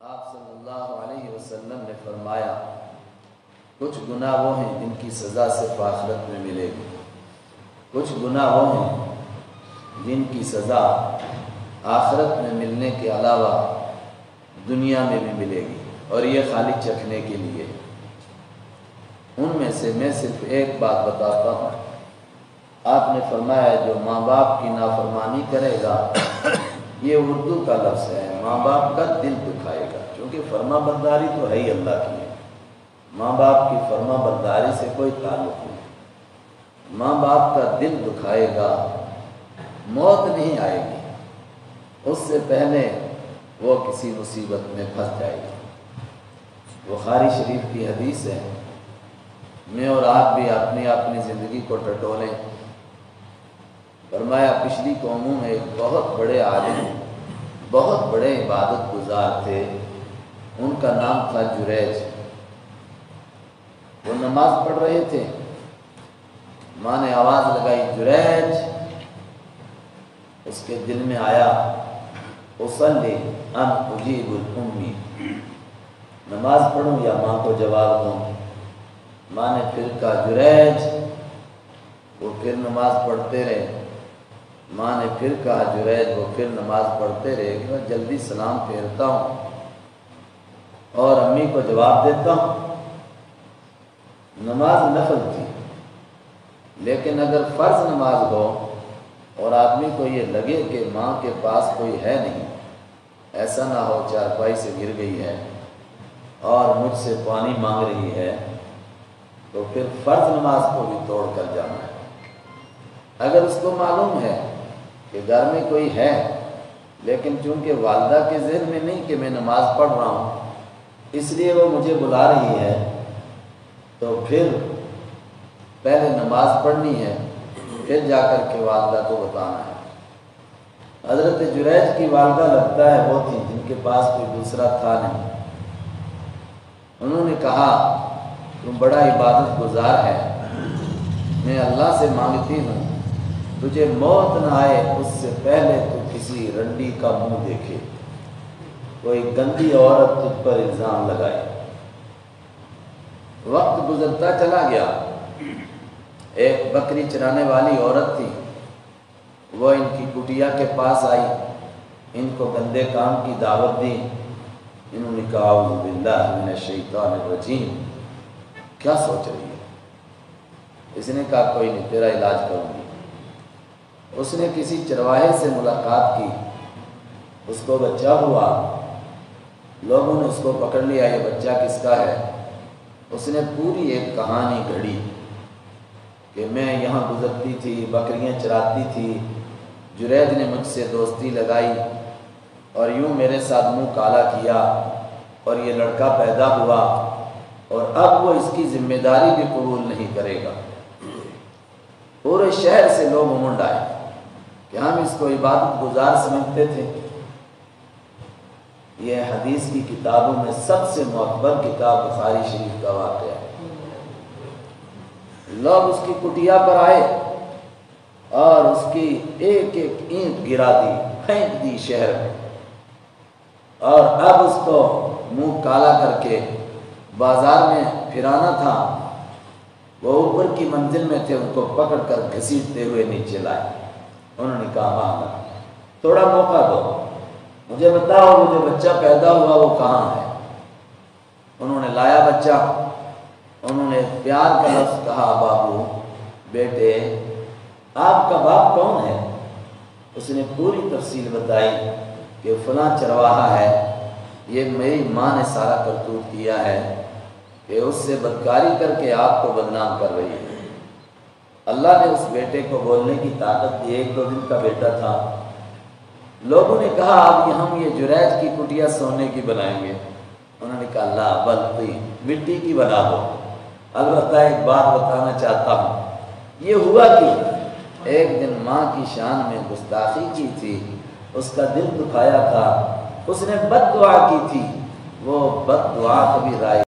آپ صلی اللہ علیہ وسلم نے فرمایا کچھ گناہ وہ ہیں جن کی سزا صرف آخرت میں ملے گی، کچھ گناہ وہ ہیں جن کی سزا آخرت میں ملنے کے علاوہ دنیا میں بھی ملے گی، اور یہ خالی چکھنے کے لیے۔ ان میں سے میں صرف ایک بات بتاتا ہوں۔ آپ نے فرمایا جو ماں باپ کی نافرمانی کرے گا، یہ اردو کا لفظ ہے، ماں باپ کا دل دکھائے گا، کیونکہ فرما برداری تو ہے ہی اللہ کی ہے، ماں باپ کی فرما برداری سے کوئی تعلق نہیں۔ ماں باپ کا دل دکھائے گا، موت نہیں آئے گی، اس سے پہلے وہ کسی مصیبت میں پھنس جائے گی۔ بخاری شریف کی حدیث ہے، میں اور آپ بھی اپنی زندگی کو ٹٹولیں۔ فرمایا پچھلی قوموں میں ایک بہت بڑے عالم، بہت بڑے عبادت گزار تھے، ان کا نام تھا جریج۔ وہ نماز پڑھ رہے تھے، ماں نے آواز لگائی جریج، اس کے دل میں آیا اصلی ان اجیب الامی، نماز پڑھوں یا ماں کو جواب دوں۔ ماں نے پھر کہا جریج، وہ پھر نماز پڑھتے رہے۔ ماں نے پھر کہا جریج، وہ پھر نماز پڑھتے رہے۔ کہ جلدی سلام پھیرتا ہوں اور امی کو جواب دیتا ہوں۔ نماز نفل تھی، لیکن اگر فرض نماز ہو اور آدمی کو یہ لگے کہ ماں کے پاس کوئی ہے نہیں، ایسا نہ ہو چارپائی سے گر گئی ہے اور مجھ سے پانی مانگ رہی ہے، تو پھر فرض نماز کو بھی توڑ کر جانا ہے۔ اگر اس کو معلوم ہے کہ گھر میں کوئی ہے، لیکن چونکہ والدہ کے ذہن میں نہیں کہ میں نماز پڑھ رہا ہوں، اس لیے وہ مجھے بلا رہی ہے، تو پھر پہلے نماز پڑھنی ہے، پھر جا کر کے والدہ کو بتانا ہے۔ حضرت جریج کی والدہ لگتا ہے وہ تھی جن کے پاس کوئی دوسرا تھا نہیں۔ انہوں نے کہا تم بڑا عبادت گزار ہے، میں اللہ سے مانگتی ہوں تجھے موت نہ آئے اس سے پہلے تو کسی رنڈی کا منہ دیکھے، کوئی گندی عورت تجھ پر الزام لگائے۔ وقت گزرتا چلا گیا، ایک بکری چرانے والی عورت تھی، وہ ان کی کٹیا کے پاس آئی، ان کو گندے کام کی دعوت دی۔ انہوں نے کہا اعوذ باللہ من الشیطان الرجیم، کیا سوچ رہی ہے؟ اس نے کہا کوئی نہیں، تیرا علاج کروں گی۔ اس نے کسی چرواہے سے ملاقات کی، اس کو بچہ ہوا، لوگوں نے اس کو پکڑ لیا، یہ بچہ کس کا ہے؟ اس نے پوری ایک کہانی گھڑی کہ میں یہاں گزرتی تھی، بکریاں چراتی تھی، جریج نے مجھ سے دوستی لگائی اور یوں میرے ساتھ منہ کالا کیا، اور یہ لڑکا پیدا ہوا، اور اب وہ اس کی ذمہ داری بھی قبول نہیں کرے گا۔ پورے شہر سے لوگ امنڈ آئے کہ ہم اس کو عبادت گزار سمجھتے تھے۔ یہ حدیث کی کتابوں میں سب سے معتبر کتاب بخاری شریف کا واقعہ ہے۔ لوگ اس کی کٹیا پر آئے اور اس کی ایک ایک اینٹ گرا دی، پھینک دی شہر میں، اور اب اس کو منہ کالا کر کے بازار میں پھرانا تھا۔ وہ اوپر کی منزل میں تھے، ان کو پکڑ کر گھسیٹتے ہوئے نیچے لائے۔ انہوں نے کہا ماں تھوڑا موقع دو، مجھے بتاؤ وہ جو بچہ پیدا ہوا وہ کہاں ہے؟ انہوں نے لایا بچہ، انہوں نے پیار کا لفظ کہا بابو، بیٹے آپ کا باپ کون ہے؟ اس نے پوری تفصیل بتائی کہ فلاں چرواہا ہے، یہ میری ماں نے سارا کرتوت کیا ہے کہ اس سے بدکاری کر کے آپ کو بدنام کر رہی ہے۔ اللہ نے اس بیٹے کو بولنے کی طاقت دی، 1-2 دن کا بیٹا تھا۔ لوگوں نے کہا اب ہم یہ جریج کی کٹیا سونے کی بنائیں گے۔ انہوں نے کہا اللہ بلتی مٹی کی بنا دو۔ البتہ ایک بات بتانا چاہتا ہوں، یہ ہوا کہ ایک دن ماں کی شان میں گستاخی کی تھی، اس کا دل دکھایا تھا، اس نے بد دعا کی تھی، وہ بد دعا کبھی رائے